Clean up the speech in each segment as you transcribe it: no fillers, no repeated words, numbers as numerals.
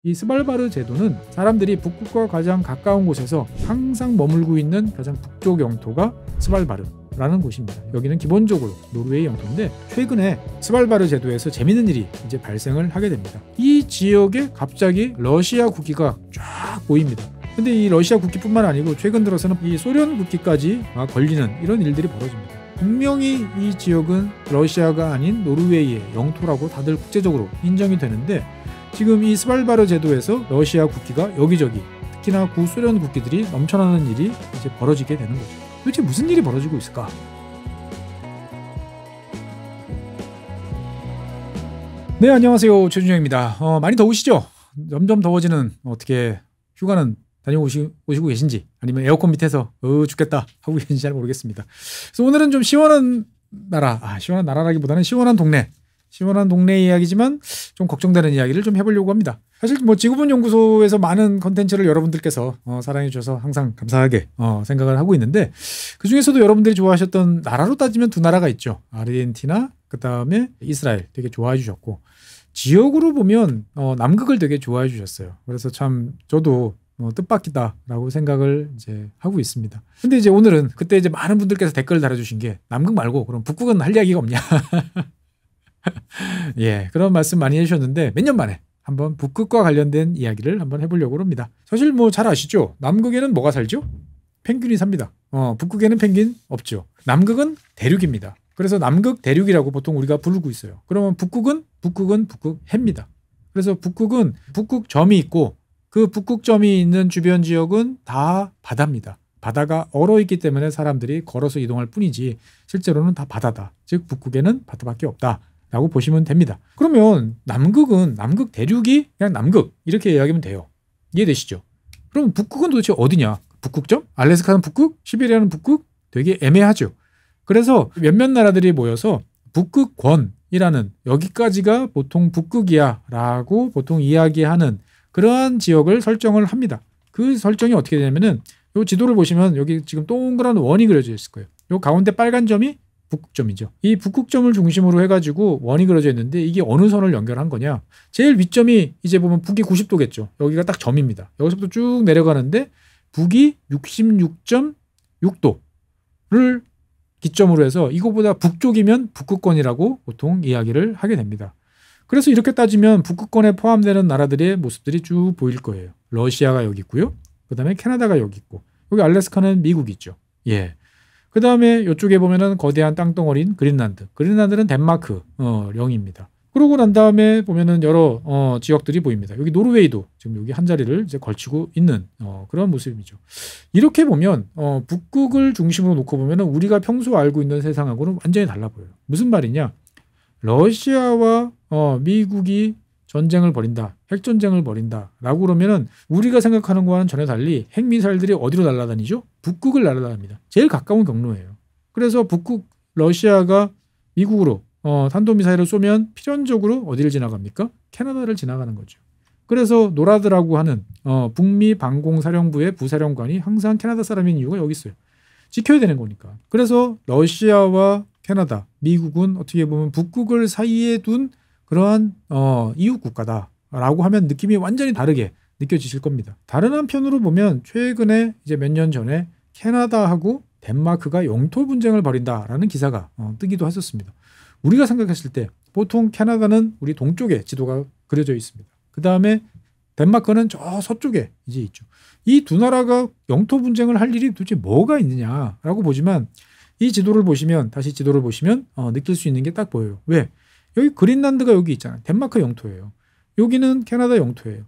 이 스발바르 제도는 사람들이 북극과 가장 가까운 곳에서 항상 머물고 있는 가장 북쪽 영토가 스발바르라는 곳입니다. 여기는 기본적으로 노르웨이 영토인데 최근에 스발바르 제도에서 재밌는 일이 이제 발생을 하게 됩니다. 이 지역에 갑자기 러시아 국기가 쫙 보입니다. 근데 이 러시아 국기뿐만 아니고 최근 들어서는 이 소련 국기까지 걸리는 이런 일들이 벌어집니다. 분명히 이 지역은 러시아가 아닌 노르웨이의 영토라고 다들 국제적으로 인정이 되는데 지금 이 스발바르 제도에서 러시아 국기가 여기저기 특히나 구소련 국기들이 넘쳐나는 일이 이제 벌어지게 되는 거죠. 도대체 무슨 일이 벌어지고 있을까? 네, 안녕하세요. 최준영입니다. 많이 더우시죠? 점점 더워지는 어떻게 휴가는 다녀오시고 계신지 아니면 에어컨 밑에서 죽겠다 하고 계신지 잘 모르겠습니다. 그래서 오늘은 좀 시원한 시원한 나라라기보다는 시원한 동네 이야기지만 좀 걱정되는 이야기를 좀 해보려고 합니다. 사실 지구본 연구소에서 많은 컨텐츠를 여러분들께서 사랑해 주셔서 항상 감사하게 생각을 하고 있는데 그 중에서도 여러분들이 좋아하셨던 나라로 따지면 두 나라가 있죠. 아르헨티나 그 다음에 이스라엘 되게 좋아해 주셨고 지역으로 보면 남극을 되게 좋아해 주셨어요. 그래서 참 저도 뜻밖이다라고 생각을 이제 하고 있습니다. 근데 이제 오늘은 그때 이제 많은 분들께서 댓글 달아주신 게 남극 말고 그럼 북극은 할 이야기가 없냐? 예, 그런 말씀 많이 해주셨는데 몇 년 만에 한번 북극과 관련된 이야기를 한번 해보려고 합니다. 사실 잘 아시죠? 남극에는 뭐가 살죠? 펭귄이 삽니다. 북극에는 펭귄 없죠. 남극은 대륙입니다. 그래서 남극 대륙이라고 보통 우리가 부르고 있어요. 그러면 북극은 북극해입니다. 그래서 북극은 북극점이 있고 그 북극점이 있는 주변 지역은 다 바다입니다. 바다가 얼어있기 때문에 사람들이 걸어서 이동할 뿐이지 실제로는 다 바다다. 즉 북극에는 바다밖에 없다. 라고 보시면 됩니다. 그러면 남극은 남극 대륙이 그냥 남극 이렇게 이야기하면 돼요. 이해되시죠? 그럼 북극은 도대체 어디냐? 북극점? 알래스카는 북극? 시베리아는 북극? 되게 애매하죠. 그래서 몇몇 나라들이 모여서 북극권이라는 여기까지가 보통 북극이야 라고 보통 이야기하는 그러한 지역을 설정을 합니다. 그 설정이 어떻게 되냐면은 이 지도를 보시면 여기 지금 동그란 원이 그려져 있을 거예요. 이 가운데 빨간 점이 북극점이죠. 이 북극점을 중심으로 해가지고 원이 그려져 있는데 이게 어느 선을 연결한 거냐? 제일 윗점이 이제 보면 북이 90도겠죠. 여기가 딱 점입니다. 여기서부터 쭉 내려가는데 북이 66.6도를 기점으로 해서 이거보다 북쪽이면 북극권이라고 보통 이야기를 하게 됩니다. 그래서 이렇게 따지면 북극권에 포함되는 나라들의 모습들이 쭉 보일 거예요. 러시아가 여기 있고요. 그 다음에 캐나다가 여기 있고 여기 알래스카는 미국이 있죠. 예. 그 다음에 이쪽에 보면은 거대한 땅덩어리인 그린란드는 덴마크 령입니다. 그러고 난 다음에 보면은 여러 지역들이 보입니다. 여기 노르웨이도 지금 여기 한 자리를 이제 걸치고 있는 그런 모습이죠. 이렇게 보면 북극을 중심으로 놓고 보면은 우리가 평소 알고 있는 세상하고는 완전히 달라 보여요. 무슨 말이냐? 러시아와 미국이 전쟁을 벌인다, 핵전쟁을 벌인다 라고 그러면은 우리가 생각하는 거와는 전혀 달리 핵미사일들이 어디로 날아다니죠? 북극을 날아다닙니다. 제일 가까운 경로예요. 그래서 러시아가 미국으로 탄도미사일을 쏘면 필연적으로 어디를 지나갑니까? 캐나다를 지나가는 거죠. 그래서 노라드라고 하는 북미 방공사령부의 부사령관이 항상 캐나다 사람인 이유가 여기 있어요. 지켜야 되는 거니까. 그래서 러시아와 캐나다, 미국은 어떻게 보면 북극을 사이에 둔 그러한 이웃 국가다라고 하면 느낌이 완전히 다르게 느껴지실 겁니다. 다른 한편으로 보면 최근에 이제 몇 년 전에 캐나다하고 덴마크가 영토 분쟁을 벌인다라는 기사가 뜨기도 했었습니다. 우리가 생각했을 때 보통 캐나다는 우리 동쪽에 지도가 그려져 있습니다. 그 다음에 덴마크는 저 서쪽에 이제 있죠. 이 두 나라가 영토 분쟁을 할 일이 도대체 뭐가 있느냐라고 보지만 이 지도를 보시면 느낄 수 있는 게 딱 보여요. 왜? 여기 그린란드가 여기 있잖아요. 덴마크 영토예요. 여기는 캐나다 영토예요.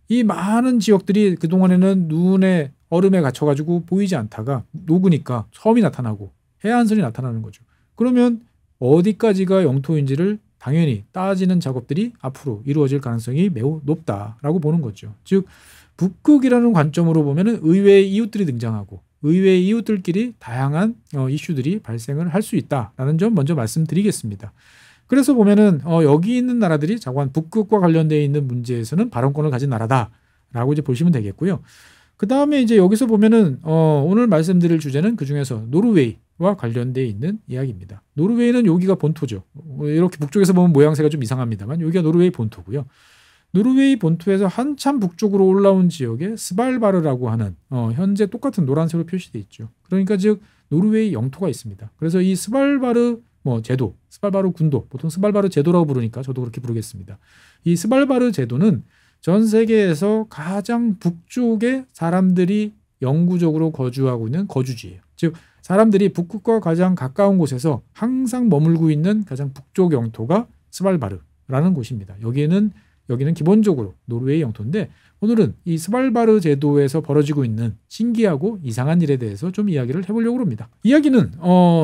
이 많은 지역들이 그동안에는 눈에 얼음에 갇혀가지고 보이지 않다가 녹으니까 섬이 나타나고 해안선이 나타나는 거죠. 그러면 어디까지가 영토인지를 당연히 따지는 작업들이 앞으로 이루어질 가능성이 매우 높다라고 보는 거죠. 즉 북극이라는 관점으로 보면은 의외의 이웃들이 등장하고 의외의 이웃들끼리 다양한 이슈들이 발생을 할 수 있다라는 점 먼저 말씀드리겠습니다. 그래서 보면은 여기 있는 나라들이 자관 북극과 관련되어 있는 문제에서는 발언권을 가진 나라다라고 이제 보시면 되겠고요. 그 다음에 이제 여기서 보면은 오늘 말씀드릴 주제는 그 중에서 노르웨이와 관련되어 있는 이야기입니다. 노르웨이는 여기가 본토죠. 이렇게 북쪽에서 보면 모양새가 좀 이상합니다만 여기가 노르웨이 본토고요. 노르웨이 본토에서 한참 북쪽으로 올라온 지역에 스발바르라고 하는 현재 똑같은 노란색으로 표시되어 있죠. 그러니까 즉 노르웨이 영토가 있습니다. 그래서 이 스발바르 제도, 스발바르 군도, 보통 스발바르 제도라고 부르니까 저도 그렇게 부르겠습니다. 이 스발바르 제도는 전 세계에서 가장 북쪽에 사람들이 영구적으로 거주하고 있는 거주지예요. 즉 사람들이 북극과 가장 가까운 곳에서 항상 머물고 있는 가장 북쪽 영토가 스발바르라는 곳입니다. 여기는 기본적으로 노르웨이 영토인데 오늘은 이 스발바르 제도에서 벌어지고 있는 신기하고 이상한 일에 대해서 좀 이야기를 해보려고 합니다. 이야기는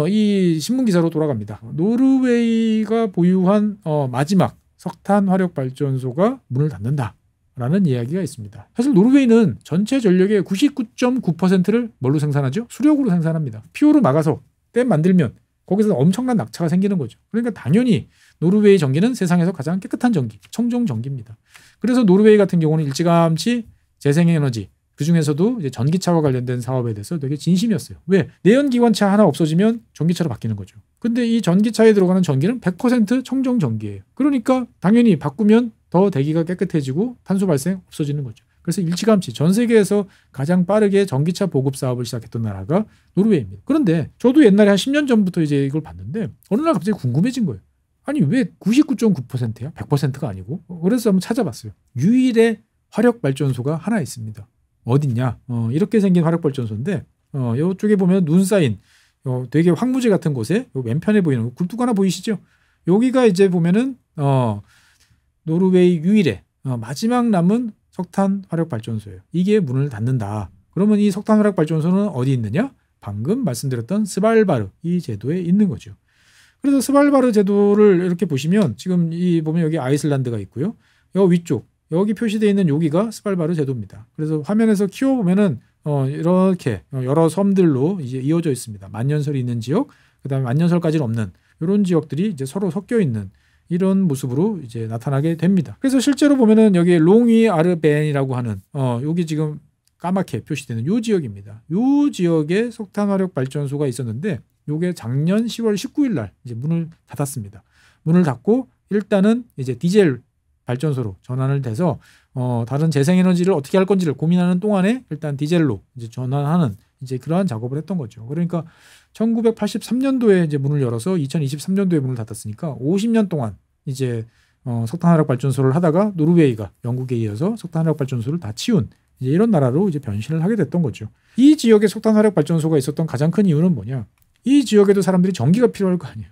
이 신문 기사로 돌아갑니다. 노르웨이가 보유한 마지막 석탄 화력 발전소가 문을 닫는다. 라는 이야기가 있습니다. 사실 노르웨이는 전체 전력의 99.9%를 뭘로 생산하죠? 수력으로 생산합니다. 피오를 막아서 댐 만들면 거기서 엄청난 낙차가 생기는 거죠. 그러니까 당연히 노르웨이 전기는 세상에서 가장 깨끗한 전기, 청정 전기입니다. 그래서 노르웨이 같은 경우는 일찌감치 재생에너지, 그중에서도 이제 전기차와 관련된 사업에 대해서 되게 진심이었어요. 왜? 내연기관차 하나 없어지면 전기차로 바뀌는 거죠. 근데 이 전기차에 들어가는 전기는 100% 청정 전기예요. 그러니까 당연히 바꾸면 더 대기가 깨끗해지고 탄소 발생 없어지는 거죠. 그래서 일찌감치 전 세계에서 가장 빠르게 전기차 보급 사업을 시작했던 나라가 노르웨이입니다. 그런데 저도 옛날에 한 10년 전부터 이제 이걸 봤는데 어느 날 갑자기 궁금해진 거예요. 아니 왜 99.9%야? 100%가 아니고. 그래서 한번 찾아봤어요. 유일의 화력 발전소가 하나 있습니다. 어딨냐? 이렇게 생긴 화력 발전소인데 이쪽에 보면 눈 쌓인 되게 황무지 같은 곳에 왼편에 보이는 굴뚝 하나 보이시죠? 여기가 이제 보면은 노르웨이 유일의 마지막 남은 석탄 화력 발전소예요. 이게 문을 닫는다. 그러면 이 석탄 화력 발전소는 어디 있느냐? 방금 말씀드렸던 스발바르 이 제도에 있는 거죠. 그래서 스발바르 제도를 이렇게 보시면 지금 보면 여기 아이슬란드가 있고요. 여기 위쪽 여기 표시되어 있는 여기가 스발바르 제도입니다. 그래서 화면에서 키워보면은 이렇게 여러 섬들로 이제 이어져 있습니다. 만년설이 있는 지역, 그다음에 만년설까지는 없는 이런 지역들이 이제 서로 섞여 있는 이런 모습으로 이제 나타나게 됩니다. 그래서 실제로 보면은 여기 롱위 아르벤이라고 하는 여기 지금 까맣게 표시되는 요 지역입니다. 요 지역에 석탄 화력 발전소가 있었는데 요게 작년 10월 19일 날 이제 문을 닫았습니다. 문을 닫고 일단은 이제 디젤 발전소로 전환을 돼서 다른 재생에너지를 어떻게 할 건지를 고민하는 동안에 일단 디젤로 이제 전환하는 이제 그러한 작업을 했던 거죠. 그러니까 1983년도에 이제 문을 열어서 2023년도에 문을 닫았으니까 50년 동안 이제 석탄 화력 발전소를 하다가 노르웨이가 영국에 이어서 석탄 화력 발전소를 다 치운 이제 이런 나라로 이제 변신을 하게 됐던 거죠. 이 지역에 석탄 화력 발전소가 있었던 가장 큰 이유는 뭐냐? 이 지역에도 사람들이 전기가 필요할 거 아니에요.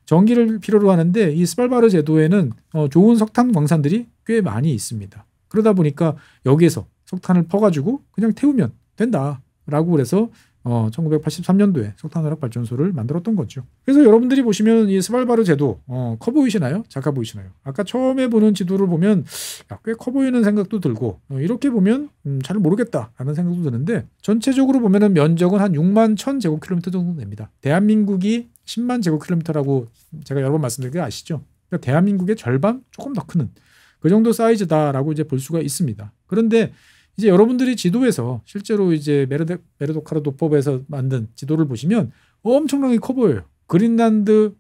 전기를 필요로 하는데 이 스발바르 제도에는 좋은 석탄 광산들이 꽤 많이 있습니다. 그러다 보니까 여기에서 석탄을 퍼가지고 그냥 태우면 된다라고 그래서 1983년도에 석탄 화력 발전소를 만들었던 거죠. 그래서 여러분들이 보시면 이 스발바르 제도 커 보이시나요? 작아 보이시나요? 아까 처음에 보는 지도를 보면 꽤 커 보이는 생각도 들고 이렇게 보면 잘 모르겠다라는 생각도 드는데 전체적으로 보면은 면적은 한 6만 1천 제곱킬로미터 정도 됩니다. 대한민국이 10만 제곱킬로미터라고 제가 여러 번 말씀드린 게 아시죠? 그러니까 대한민국의 절반 조금 더 크는 그 정도 사이즈다라고 이제 볼 수가 있습니다. 그런데 이제 여러분들이 지도에서 실제로 이제 메르도카르 도법에서 만든 지도를 보시면 엄청나게 커 보여요. 그린란드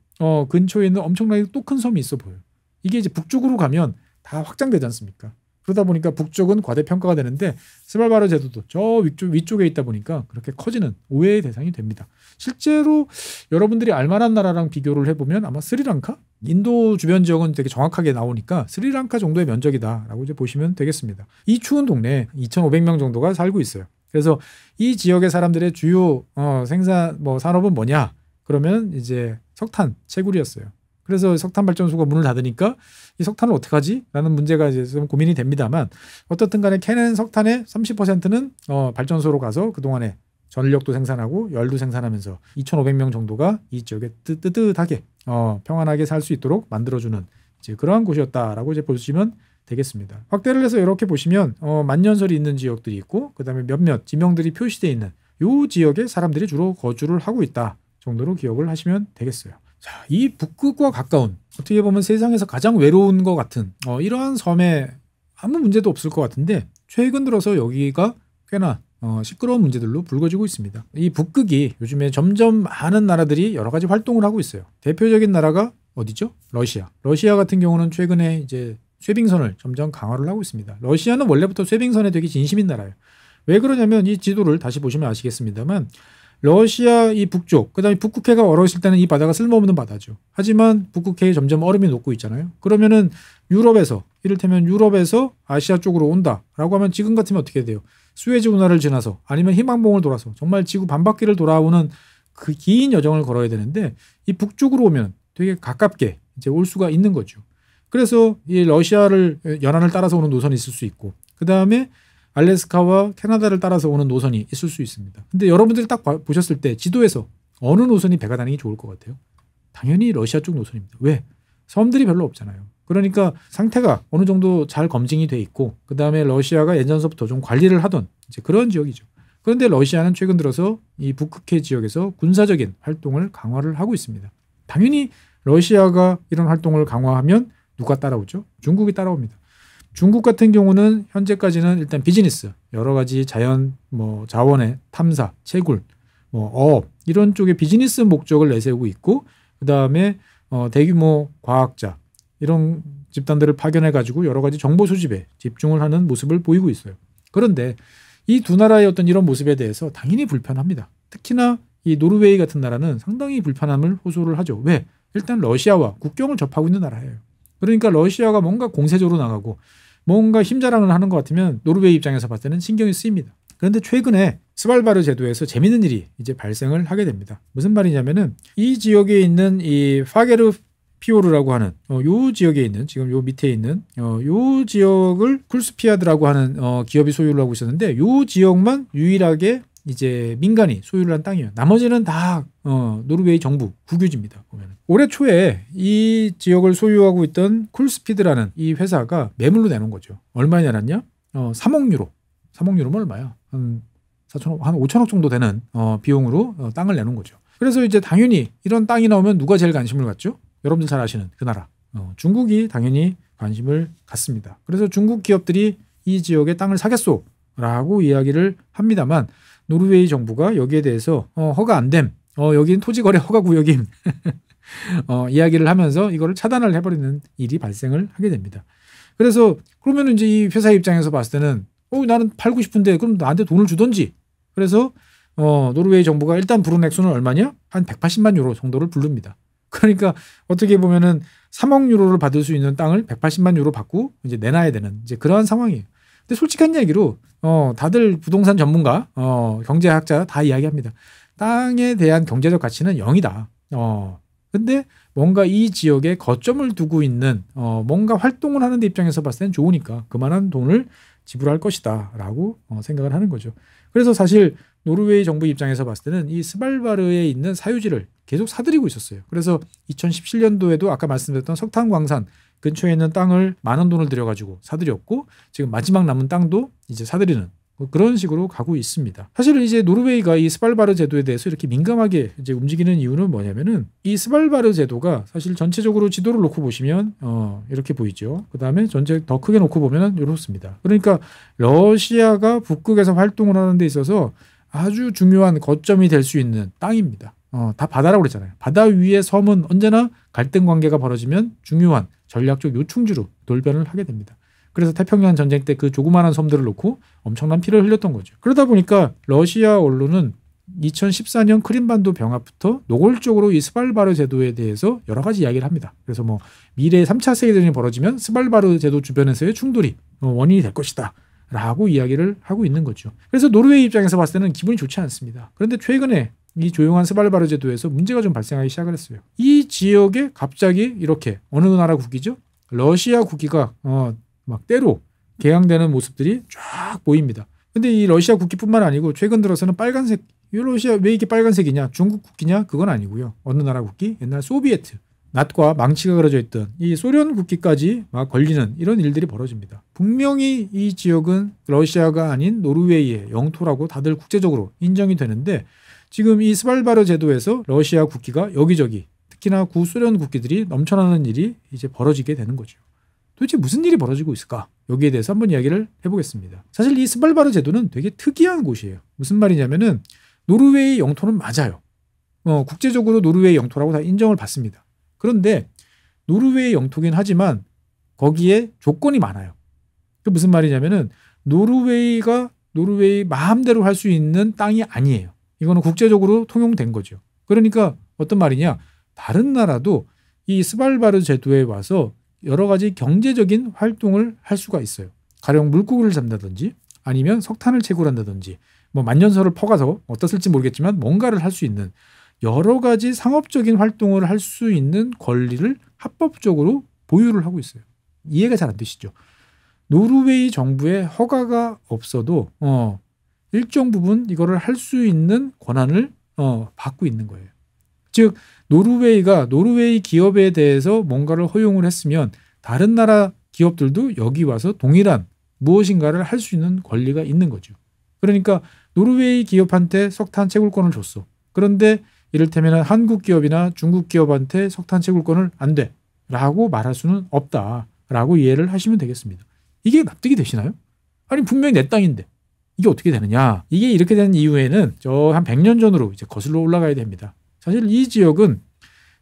근처에 있는 엄청나게 또 큰 섬이 있어 보여요. 이게 이제 북쪽으로 가면 다 확장되지 않습니까? 그러다 보니까 북쪽은 과대평가가 되는데 스발바르 제도도 저 위쪽에 있다 보니까 그렇게 커지는 오해의 대상이 됩니다. 실제로 여러분들이 알만한 나라랑 비교를 해보면 아마 스리랑카? 인도 주변 지역은 되게 정확하게 나오니까 스리랑카 정도의 면적이다라고 이제 보시면 되겠습니다. 이 추운 동네에 2,500명 정도가 살고 있어요. 그래서 이 지역의 사람들의 주요 생산 산업은 뭐냐? 그러면 이제 석탄, 채굴이었어요. 그래서 석탄 발전소가 문을 닫으니까 이 석탄을 어떻게 하지? 라는 문제가 이제 좀 고민이 됩니다만 어떻든 간에 캐낸 석탄의 30%는 발전소로 가서 그동안에 전력도 생산하고 열도 생산하면서 2,500명 정도가 이 지역에 뜨뜻하게 평안하게 살 수 있도록 만들어주는 이제 그러한 곳이었다라고 이제 보시면 되겠습니다. 확대를 해서 이렇게 보시면 만년설이 있는 지역들이 있고 그다음에 몇몇 지명들이 표시되어 있는 이 지역에 사람들이 주로 거주를 하고 있다 정도로 기억을 하시면 되겠어요. 자, 이 북극과 가까운 어떻게 보면 세상에서 가장 외로운 것 같은 이러한 섬에 아무 문제도 없을 것 같은데 최근 들어서 여기가 꽤나 시끄러운 문제들로 불거지고 있습니다. 이 북극이 요즘에 점점 많은 나라들이 여러 가지 활동을 하고 있어요. 대표적인 나라가 어디죠? 러시아. 러시아 같은 경우는 최근에 이제 쇄빙선을 점점 강화를 하고 있습니다. 러시아는 원래부터 쇄빙선에 되게 진심인 나라예요. 왜 그러냐면 이 지도를 다시 보시면 아시겠습니다만 러시아 이 북쪽, 그다음에 북극해가 얼어있을 때는 이 바다가 쓸모없는 바다죠. 하지만 북극해에 점점 얼음이 녹고 있잖아요. 그러면은 유럽에서, 이를테면 유럽에서 아시아 쪽으로 온다라고 하면 지금 같으면 어떻게 돼요? 수에즈 운하를 지나서 아니면 희망봉을 돌아서 정말 지구 반바퀴를 돌아오는 그 긴 여정을 걸어야 되는데 이 북쪽으로 오면 되게 가깝게 이제 올 수가 있는 거죠. 그래서 이 러시아를 연안을 따라서 오는 노선이 있을 수 있고 그다음에 알래스카와 캐나다를 따라서 오는 노선이 있을 수 있습니다. 근데 여러분들이 딱 보셨을 때 지도에서 어느 노선이 배가 다니기 좋을 것 같아요? 당연히 러시아 쪽 노선입니다. 왜? 섬들이 별로 없잖아요. 그러니까 상태가 어느 정도 잘 검증이 돼 있고 그다음에 러시아가 예전서부터 좀 관리를 하던 이제 그런 지역이죠. 그런데 러시아는 최근 들어서 이 북극해 지역에서 군사적인 활동을 강화를 하고 있습니다. 당연히 러시아가 이런 활동을 강화하면 누가 따라오죠? 중국이 따라옵니다. 중국 같은 경우는 현재까지는 일단 비즈니스, 여러 가지 자연 자원의 탐사, 채굴, 어업 이런 쪽에 비즈니스 목적을 내세우고 있고 그다음에 대규모 과학자 이런 집단들을 파견해 가지고 여러 가지 정보 수집에 집중을 하는 모습을 보이고 있어요. 그런데 이 두 나라의 어떤 이런 모습에 대해서 당연히 불편합니다. 특히나 이 노르웨이 같은 나라는 상당히 불편함을 호소를 하죠. 왜? 일단 러시아와 국경을 접하고 있는 나라예요. 그러니까 러시아가 뭔가 공세적으로 나가고 뭔가 힘자랑을 하는 것 같으면 노르웨이 입장에서 봤을 때는 신경이 쓰입니다. 그런데 최근에 스발바르 제도에서 재밌는 일이 이제 발생을 하게 됩니다. 무슨 말이냐면은 이 지역에 있는 이 파게르 피오르라고 하는 요 지역에 있는 지금 요 밑에 있는 요 지역을 쿨스피아드라고 하는 기업이 소유를 하고 있었는데 요 지역만 유일하게 이제 민간이 소유를 한 땅이에요. 나머지는 다 노르웨이 정부 국유지입니다. 보면은. 올해 초에 이 지역을 소유하고 있던 쿨스피드라는 이 회사가 매물로 내놓은 거죠. 얼마에 내놨냐? 3억 유로. 3억 유로면 얼마야? 한 5천억 정도 되는 비용으로 땅을 내놓은 거죠. 그래서 이제 당연히 이런 땅이 나오면 누가 제일 관심을 갖죠? 여러분들 잘 아시는 그 나라. 중국이 당연히 관심을 갖습니다. 그래서 중국 기업들이 이 지역에 땅을 사겠소라고 이야기를 합니다만 노르웨이 정부가 여기에 대해서 허가 안 됨. 여기는 토지거래 허가 구역임. 이야기를 하면서 이거를 차단을 해버리는 일이 발생을 하게 됩니다. 그래서 그러면 이제 이 회사 입장에서 봤을 때는 나는 팔고 싶은데 그럼 나한테 돈을 주던지. 그래서 노르웨이 정부가 일단 부른 액수는 얼마냐? 한 180만 유로 정도를 부릅니다. 그러니까 어떻게 보면은 3억 유로를 받을 수 있는 땅을 180만 유로 받고 이제 내놔야 되는 이제 그러한 상황이에요. 근데 솔직한 얘기로 다들 부동산 전문가, 경제학자 다 이야기합니다. 땅에 대한 경제적 가치는 0이다. 근데 뭔가 이 지역에 거점을 두고 있는 뭔가 활동을 하는 데 입장에서 봤을 땐 좋으니까 그만한 돈을 지불할 것이다 라고 생각을 하는 거죠. 그래서 사실 노르웨이 정부 입장에서 봤을 때는 이 스발바르에 있는 사유지를 계속 사들이고 있었어요. 그래서 2017년도에도 아까 말씀드렸던 석탄 광산 근처에 있는 땅을 많은 돈을 들여가지고 사들였고 지금 마지막 남은 땅도 이제 사들이는 그런 식으로 가고 있습니다. 사실 이제 노르웨이가 이 스발바르 제도에 대해서 이렇게 민감하게 이제 움직이는 이유는 뭐냐면은 이 스발바르 제도가 사실 전체적으로 지도를 놓고 보시면 이렇게 보이죠. 그 다음에 전체 더 크게 놓고 보면은 이렇습니다. 그러니까 러시아가 북극에서 활동을 하는 데 있어서 아주 중요한 거점이 될 수 있는 땅입니다. 다 바다라고 그랬잖아요. 바다 위의 섬은 언제나 갈등 관계가 벌어지면 중요한 전략적 요충지로 돌변을 하게 됩니다. 그래서 태평양 전쟁 때 그 조그마한 섬들을 놓고 엄청난 피를 흘렸던 거죠. 그러다 보니까 러시아 언론은 2014년 크림반도 병합부터 노골적으로 이 스발바르 제도에 대해서 여러 가지 이야기를 합니다. 그래서 미래에 3차 세계대전이 벌어지면 스발바르 제도 주변에서의 충돌이 원인이 될 것이다 라고 이야기를 하고 있는 거죠. 그래서 노르웨이 입장에서 봤을 때는 기분이 좋지 않습니다. 그런데 최근에 이 조용한 스발바르 제도에서 문제가 좀 발생하기 시작을 했어요. 이 지역에 갑자기 이렇게 어느 나라 국기죠? 러시아 국기가 막 때로 개양되는 모습들이 쫙 보입니다. 근데 이 러시아 국기뿐만 아니고 최근 들어서는 빨간색, 이 러시아 왜 이게 빨간색이냐? 중국 국기냐? 그건 아니고요. 어느 나라 국기? 옛날 소비에트, 낫과 망치가 그려져 있던 이 소련 국기까지 막 걸리는 이런 일들이 벌어집니다. 분명히 이 지역은 러시아가 아닌 노르웨이의 영토라고 다들 국제적으로 인정이 되는데 지금 이 스발바르 제도에서 러시아 국기가 여기저기 특히나 구소련 국기들이 넘쳐나는 일이 이제 벌어지게 되는 거죠. 도대체 무슨 일이 벌어지고 있을까? 여기에 대해서 한번 이야기를 해보겠습니다. 사실 이 스발바르 제도는 되게 특이한 곳이에요. 무슨 말이냐면은 노르웨이 영토는 맞아요. 국제적으로 노르웨이 영토라고 다 인정을 받습니다. 그런데 노르웨이 영토긴 하지만 거기에 조건이 많아요. 그 무슨 말이냐면은 노르웨이 마음대로 할 수 있는 땅이 아니에요. 이거는 국제적으로 통용된 거죠. 그러니까 어떤 말이냐? 다른 나라도 이 스발바르 제도에 와서 여러 가지 경제적인 활동을 할 수가 있어요. 가령 물고기를 잡는다든지 아니면 석탄을 채굴한다든지 뭐 만년설을 퍼가서 어떻을지 모르겠지만 뭔가를 할 수 있는 여러 가지 상업적인 활동을 할 수 있는 권리를 합법적으로 보유를 하고 있어요. 이해가 잘 안 되시죠? 노르웨이 정부의 허가가 없어도 일정 부분 이거를 할 수 있는 권한을 받고 있는 거예요. 즉 노르웨이가 노르웨이 기업에 대해서 뭔가를 허용을 했으면 다른 나라 기업들도 여기 와서 동일한 무엇인가를 할 수 있는 권리가 있는 거죠. 그러니까 노르웨이 기업한테 석탄 채굴권을 줬어. 그런데 이를테면 한국 기업이나 중국 기업한테 석탄 채굴권을 안 돼 라고 말할 수는 없다라고 이해를 하시면 되겠습니다. 이게 납득이 되시나요? 아니 분명히 내 땅인데 이게 어떻게 되느냐. 이게 이렇게 되는 이유에는 저 한 100년 전으로 이제 거슬러 올라가야 됩니다. 사실 이 지역은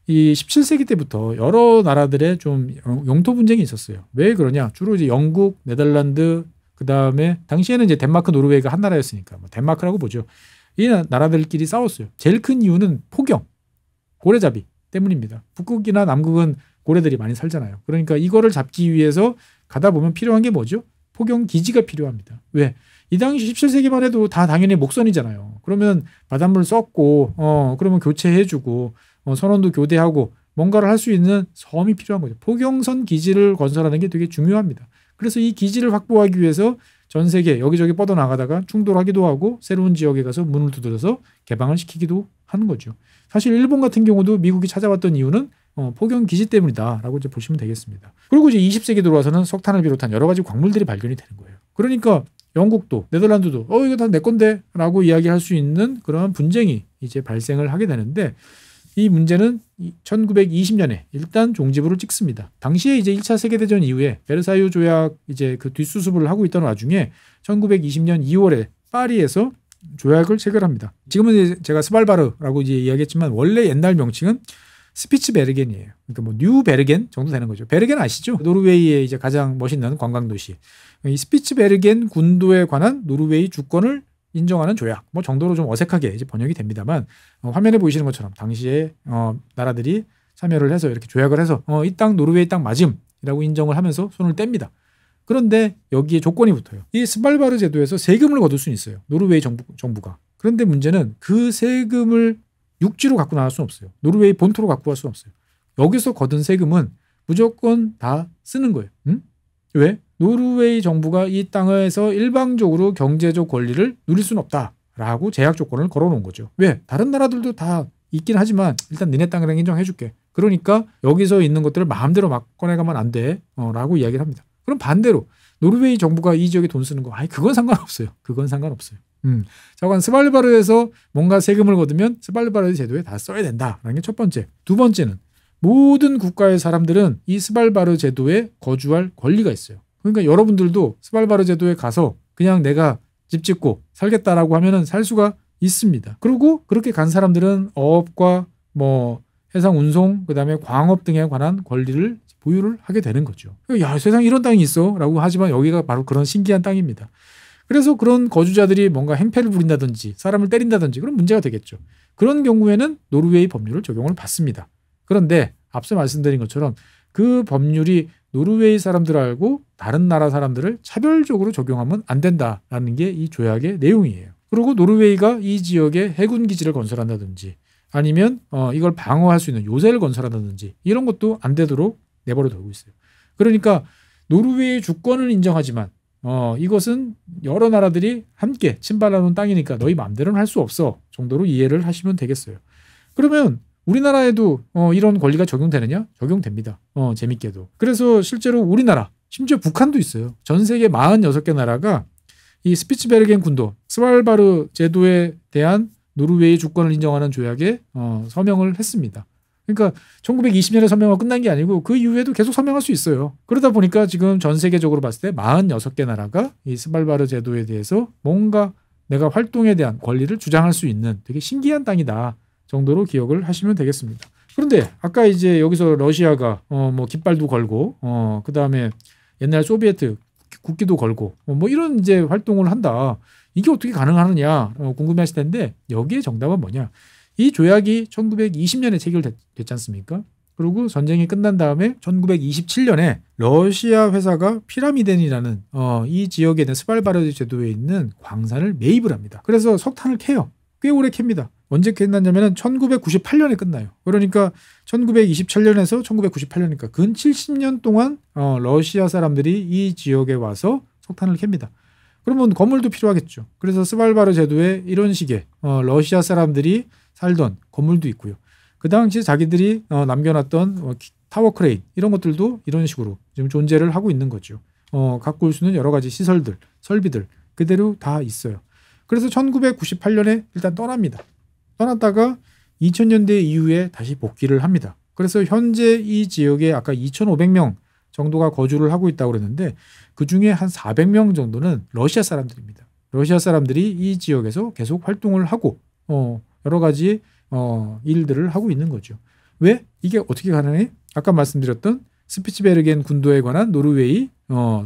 이 17세기 때부터 여러 나라들의 좀 영토 분쟁이 있었어요. 왜 그러냐? 주로 이제 영국, 네덜란드, 그 다음에 당시에는 이제 덴마크, 노르웨이가 한 나라였으니까 뭐 덴마크라고 보죠. 이 나라들끼리 싸웠어요. 제일 큰 이유는 포경, 고래잡이 때문입니다. 북극이나 남극은 고래들이 많이 살잖아요. 그러니까 이거를 잡기 위해서 가다 보면 필요한 게 뭐죠? 포경 기지가 필요합니다. 왜? 이 당시 17세기만 해도 다 당연히 목선이잖아요. 그러면 바닷물 썩고 그러면 교체해주고 선원도 교대하고 뭔가를 할 수 있는 섬이 필요한 거죠. 포경선 기지를 건설하는 게 되게 중요합니다. 그래서 이 기지를 확보하기 위해서 전 세계 여기저기 뻗어나가다가 충돌하기도 하고 새로운 지역에 가서 문을 두드려서 개방을 시키기도 하는 거죠. 사실 일본 같은 경우도 미국이 찾아왔던 이유는 포경 기지 때문이다라고 이제 보시면 되겠습니다. 그리고 이제 20세기 들어와서는 석탄을 비롯한 여러 가지 광물들이 발견이 되는 거예요. 그러니까 영국도 네덜란드도 이거 다 내 건데 라고 이야기할 수 있는 그런 분쟁이 이제 발생을 하게 되는데 이 문제는 1920년에 일단 종지부를 찍습니다. 당시에 이제 1차 세계대전 이후에 베르사유 조약 이제 그 뒷수습을 하고 있던 와중에 1920년 2월에 파리에서 조약을 체결합니다. 지금은 이제 제가 스발바르라고 이제 이야기했지만 원래 옛날 명칭은 스피츠베르겐이에요. 그러니까 뭐 뉴베르겐 정도 되는 거죠. 베르겐 아시죠? 노르웨이의 이제 가장 멋있는 관광 도시. 이 스피츠베르겐 군도에 관한 노르웨이 주권을 인정하는 조약 뭐 정도로 좀 어색하게 이제 번역이 됩니다만 화면에 보이시는 것처럼 당시에 나라들이 참여를 해서 이렇게 조약을 해서 이 땅 노르웨이 땅 맞음이라고 인정을 하면서 손을 뗍니다. 그런데 여기에 조건이 붙어요. 이 스발바르 제도에서 세금을 거둘 수는 있어요. 노르웨이 정부가. 그런데 문제는 그 세금을 육지로 갖고 나갈 수는 없어요. 노르웨이 본토로 갖고 갈 수는 없어요. 여기서 거둔 세금은 무조건 다 쓰는 거예요. 왜? 노르웨이 정부가 이 땅에서 일방적으로 경제적 권리를 누릴 수는 없다라고 제약 조건을 걸어놓은 거죠. 왜? 다른 나라들도 다 있긴 하지만 일단 니네 땅이랑 인정해줄게. 그러니까 여기서 있는 것들을 마음대로 막 꺼내가면 안 돼 라고 이야기를 합니다. 그럼 반대로 노르웨이 정부가 이 지역에 돈 쓰는 거 그건 상관없어요. 그건 상관없어요. 자관 스발바르에서 뭔가 세금을 거두면 스발바르 제도에 다 써야 된다라는 게 첫 번째. 두 번째는 모든 국가의 사람들은 이 스발바르 제도에 거주할 권리가 있어요. 그러니까 여러분들도 스발바르 제도에 가서 그냥 내가 집 짓고 살겠다라고 하면은 살 수가 있습니다. 그리고 그렇게 간 사람들은 어업과 뭐 해상 운송 그다음에 광업 등에 관한 권리를 보유를 하게 되는 거죠. 야, 세상에 이런 땅이 있어라고 하지만 여기가 바로 그런 신기한 땅입니다. 그래서 그런 거주자들이 뭔가 행패를 부린다든지 사람을 때린다든지 그런 문제가 되겠죠. 그런 경우에는 노르웨이 법률을 적용을 받습니다. 그런데 앞서 말씀드린 것처럼 그 법률이 노르웨이 사람들하고 다른 나라 사람들을 차별적으로 적용하면 안 된다라는 게 이 조약의 내용이에요. 그리고 노르웨이가 이 지역에 해군 기지를 건설한다든지 아니면 이걸 방어할 수 있는 요새를 건설한다든지 이런 것도 안 되도록 내버려 두고 있어요. 그러니까 노르웨이의 주권을 인정하지만 이것은 여러 나라들이 함께 침발하는 땅이니까 너희 마음대로는 할 수 없어 정도로 이해를 하시면 되겠어요. 그러면 우리나라에도 이런 권리가 적용되느냐? 적용됩니다. 재밌게도. 그래서 실제로 우리나라, 심지어 북한도 있어요. 전 세계 46개 나라가 이 스피츠베르겐 군도, 스발바르 제도에 대한 노르웨이 주권을 인정하는 조약에 서명을 했습니다. 그러니까 1920년에 서명하고 끝난 게 아니고 그 이후에도 계속 서명할 수 있어요. 그러다 보니까 지금 전 세계적으로 봤을 때 46개 나라가 이 스발바르 제도에 대해서 뭔가 내가 활동에 대한 권리를 주장할 수 있는 되게 신기한 땅이다 정도로 기억을 하시면 되겠습니다. 그런데 아까 이제 여기서 러시아가 뭐 깃발도 걸고 그다음에 옛날 소비에트 국기도 걸고 뭐 이런 이제 활동을 한다. 이게 어떻게 가능하느냐 궁금해하실 텐데 여기에 정답은 뭐냐? 이 조약이 1920년에 체결됐지 않습니까? 그리고 전쟁이 끝난 다음에 1927년에 러시아 회사가 피라미덴이라는 이 지역에 있는 스발바르 제도에 있는 광산을 매입을 합니다. 그래서 석탄을 캐요. 꽤 오래 캡니다. 언제 끝났냐면 1998년에 끝나요. 그러니까 1927년에서 1998년이니까 근 70년 동안 러시아 사람들이 이 지역에 와서 석탄을 캡니다. 그러면 건물도 필요하겠죠. 그래서 스발바르 제도에 이런 식의 러시아 사람들이 살던 건물도 있고요. 그 당시 자기들이 남겨놨던 타워 크레인 이런 것들도 이런 식으로 지금 존재를 하고 있는 거죠. 갖고 올 수 있는 여러 가지 시설들, 설비들 그대로 다 있어요. 그래서 1998년에 일단 떠납니다. 떠났다가 2000년대 이후에 다시 복귀를 합니다. 그래서 현재 이 지역에 아까 2,500명 정도가 거주를 하고 있다고 그랬는데 그중에 한 400명 정도는 러시아 사람들입니다. 러시아 사람들이 이 지역에서 계속 활동을 하고 여러 가지 일들을 하고 있는 거죠. 왜? 이게 어떻게 가능해? 아까 말씀드렸던 스피츠베르겐 군도에 관한 노르웨이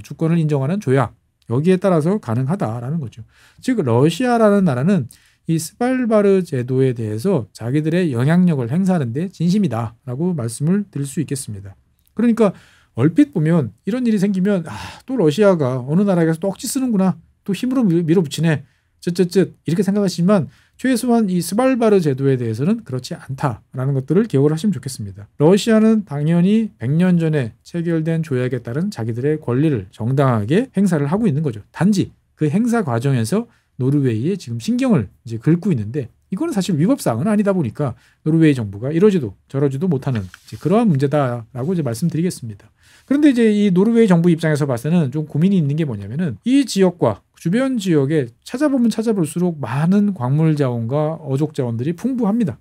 주권을 인정하는 조약 여기에 따라서 가능하다라는 거죠. 즉 러시아라는 나라는 이 스발바르 제도에 대해서 자기들의 영향력을 행사하는 데 진심이다라고 말씀을 드릴 수 있겠습니다. 그러니까 얼핏 보면 이런 일이 생기면 또 러시아가 어느 나라에서 또 억지 쓰는구나. 또 힘으로 밀어붙이네. 쯧쯧쯧 이렇게 생각하시지만 최소한 이 스발바르 제도에 대해서는 그렇지 않다라는 것들을 기억을 하시면 좋겠습니다. 러시아는 당연히 100년 전에 체결된 조약에 따른 자기들의 권리를 정당하게 행사를 하고 있는 거죠. 단지 그 행사 과정에서 노르웨이에 지금 신경을 이제 긁고 있는데 이거는 사실 위법사항은 아니다 보니까 노르웨이 정부가 이러지도 저러지도 못하는 그러한 문제다라고 이제 말씀드리겠습니다. 그런데 이제 이 노르웨이 정부 입장에서 봤을 때는 좀 고민이 있는 게 뭐냐면은 이 지역과 주변 지역에 찾아보면 찾아볼수록 많은 광물 자원과 어족 자원들이 풍부합니다.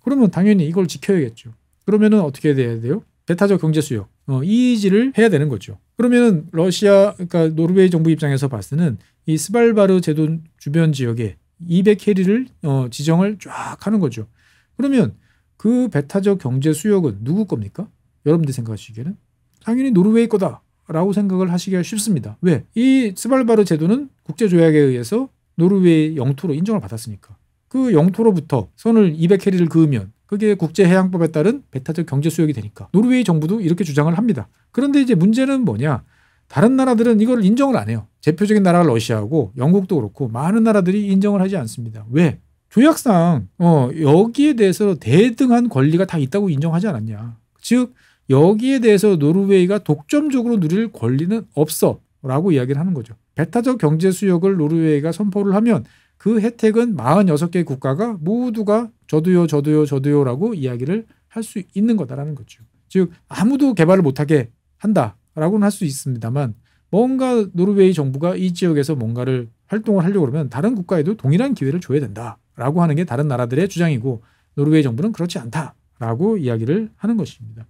그러면 당연히 이걸 지켜야겠죠. 그러면은 어떻게 해야 돼요? 배타적 경제 수역, EEG를 해야 되는 거죠. 그러면은 그러니까 노르웨이 정부 입장에서 봤을 때는 이 스발바르 제도 주변 지역에 200캐리를 지정을 쫙 하는 거죠. 그러면 그 배타적 경제 수역은 누구 겁니까? 여러분들이 생각하시기에는 당연히 노르웨이 거다라고 생각을 하시기가 쉽습니다. 왜? 이 스발바르 제도는 국제조약에 의해서 노르웨이 영토로 인정을 받았으니까. 그 영토로부터 선을 200캐리를 그으면 그게 국제해양법에 따른 배타적 경제 수역이 되니까 노르웨이 정부도 이렇게 주장을 합니다. 그런데 이제 문제는 뭐냐? 다른 나라들은 이걸 인정을 안 해요. 대표적인 나라가 러시아고 영국도 그렇고 많은 나라들이 인정을 하지 않습니다. 왜? 조약상 여기에 대해서 대등한 권리가 다 있다고 인정하지 않았냐. 즉 여기에 대해서 노르웨이가 독점적으로 누릴 권리는 없어 라고 이야기를 하는 거죠. 배타적 경제 수역을 노르웨이가 선포를 하면 그 혜택은 46개 국가가 모두가 저도요 라고 이야기를 할 수 있는 거다라는 거죠. 즉 아무도 개발을 못하게 한다라고는 할 수 있습니다만 뭔가 노르웨이 정부가 이 지역에서 뭔가를 활동을 하려고 그러면 다른 국가에도 동일한 기회를 줘야 된다라고 하는 게 다른 나라들의 주장이고 노르웨이 정부는 그렇지 않다라고 이야기를 하는 것입니다.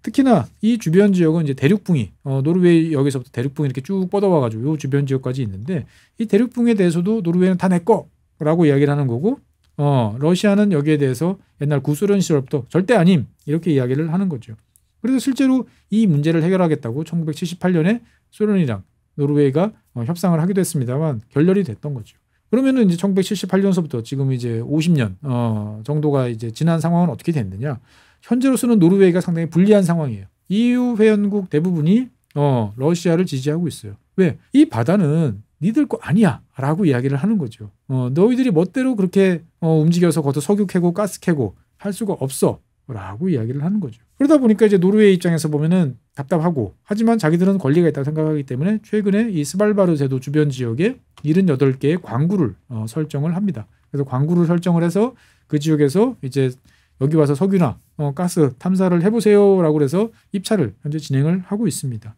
특히나 이 주변 지역은 이제 대륙붕이 노르웨이 여기서부터 대륙붕이 이렇게 쭉 뻗어와가지고 이 주변 지역까지 있는데 이 대륙붕에 대해서도 노르웨이는 다 내 거라고 이야기를 하는 거고 러시아는 여기에 대해서 옛날 구소련 시절부터 절대 아님 이렇게 이야기를 하는 거죠. 그래서 실제로 이 문제를 해결하겠다고 1978년에 소련이랑 노르웨이가 협상을 하기도 했습니다만 결렬이 됐던 거죠. 그러면은 이제 1978년서부터 지금 이제 50년 정도가 이제 지난 상황은 어떻게 됐느냐? 현재로서는 노르웨이가 상당히 불리한 상황이에요. EU 회원국 대부분이 러시아를 지지하고 있어요. 왜? 이 바다는 니들 거 아니야 라고 이야기를 하는 거죠. 너희들이 멋대로 그렇게 움직여서 거기서 석유 캐고 가스 캐고 할 수가 없어 라고 이야기를 하는 거죠. 그러다 보니까 이제 노르웨이 입장에서 보면은 답답하고 하지만 자기들은 권리가 있다고 생각하기 때문에 최근에 이 스발바르 제도 주변 지역에 78개의 광구를 설정을 합니다. 그래서 광구를 설정을 해서 그 지역에서 이제 여기 와서 석유나 가스 탐사를 해보세요라고 그래서 입찰을 현재 진행을 하고 있습니다.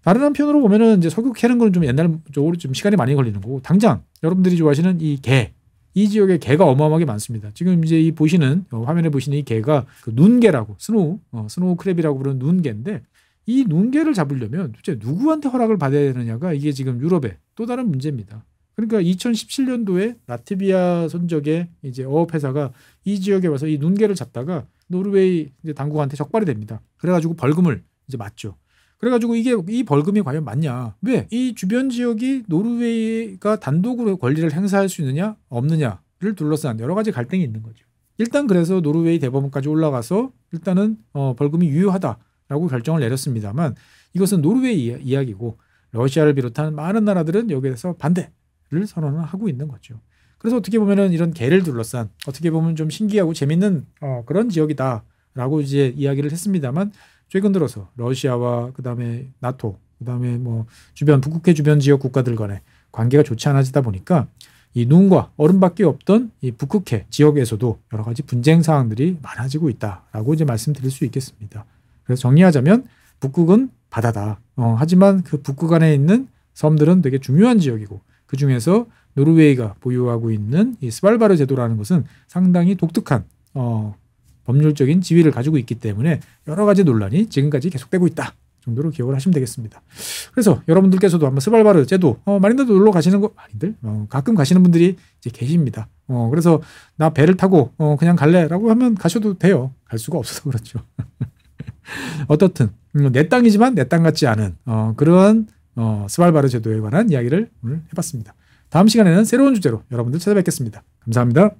다른 한편으로 보면은 이제 석유 캐는 거는 좀 옛날 쪽으로 좀 시간이 많이 걸리는 거고 당장 여러분들이 좋아하시는 이 게, 이 지역에 게가 어마어마하게 많습니다. 지금 이제 이 보시는 화면에 보시는 이 게가 그 눈게라고 스노우 크랩이라고 부르는 눈게인데 이 눈게를 잡으려면 도대체 누구한테 허락을 받아야 되느냐가 이게 지금 유럽의 또 다른 문제입니다. 그러니까 2017년도에 라트비아 선적의 이제 어업회사가 이 지역에 와서 이 눈게를 잡다가 노르웨이 이제 당국한테 적발이 됩니다. 그래가지고 벌금을 이제 맞죠. 그래가지고 이게 이 벌금이 과연 맞냐? 왜? 이 주변 지역이 노르웨이가 단독으로 권리를 행사할 수 있느냐 없느냐를 둘러싼 여러 가지 갈등이 있는 거죠. 일단 그래서 노르웨이 대법원까지 올라가서 일단은 벌금이 유효하다라고 결정을 내렸습니다만 이것은 노르웨이 이야기고 러시아를 비롯한 많은 나라들은 여기에서 반대를 선언을 하고 있는 거죠. 그래서 어떻게 보면은 이런 개를 둘러싼 어떻게 보면 좀 신기하고 재밌는 그런 지역이다라고 이제 이야기를 했습니다만 최근 들어서 러시아와 그다음에 나토 그다음에 뭐 주변 북극해 주변 지역 국가들 간의 관계가 좋지 않아지다 보니까 이 눈과 얼음밖에 없던 이 북극해 지역에서도 여러 가지 분쟁 사항들이 많아지고 있다라고 이제 말씀드릴 수 있겠습니다. 그래서 정리하자면 북극은 바다다. 하지만 그 북극 안에 있는 섬들은 되게 중요한 지역이고 그 중에서 노르웨이가 보유하고 있는 이 스발바르 제도라는 것은 상당히 독특한 법률적인 지위를 가지고 있기 때문에 여러 가지 논란이 지금까지 계속되고 있다 정도로 기억을 하시면 되겠습니다. 그래서 여러분들께서도 한번 스발바르 제도 많이들 놀러 가시는 거 많이들 가끔 가시는 분들이 이제 계십니다. 그래서 나 배를 타고 그냥 갈래라고 하면 가셔도 돼요. 갈 수가 없어서 그렇죠. 어떻든 내 땅이지만 내 땅 같지 않은 그러한 스발바르 제도에 관한 이야기를 오늘 해봤습니다. 다음 시간에는 새로운 주제로 여러분들 찾아뵙겠습니다. 감사합니다.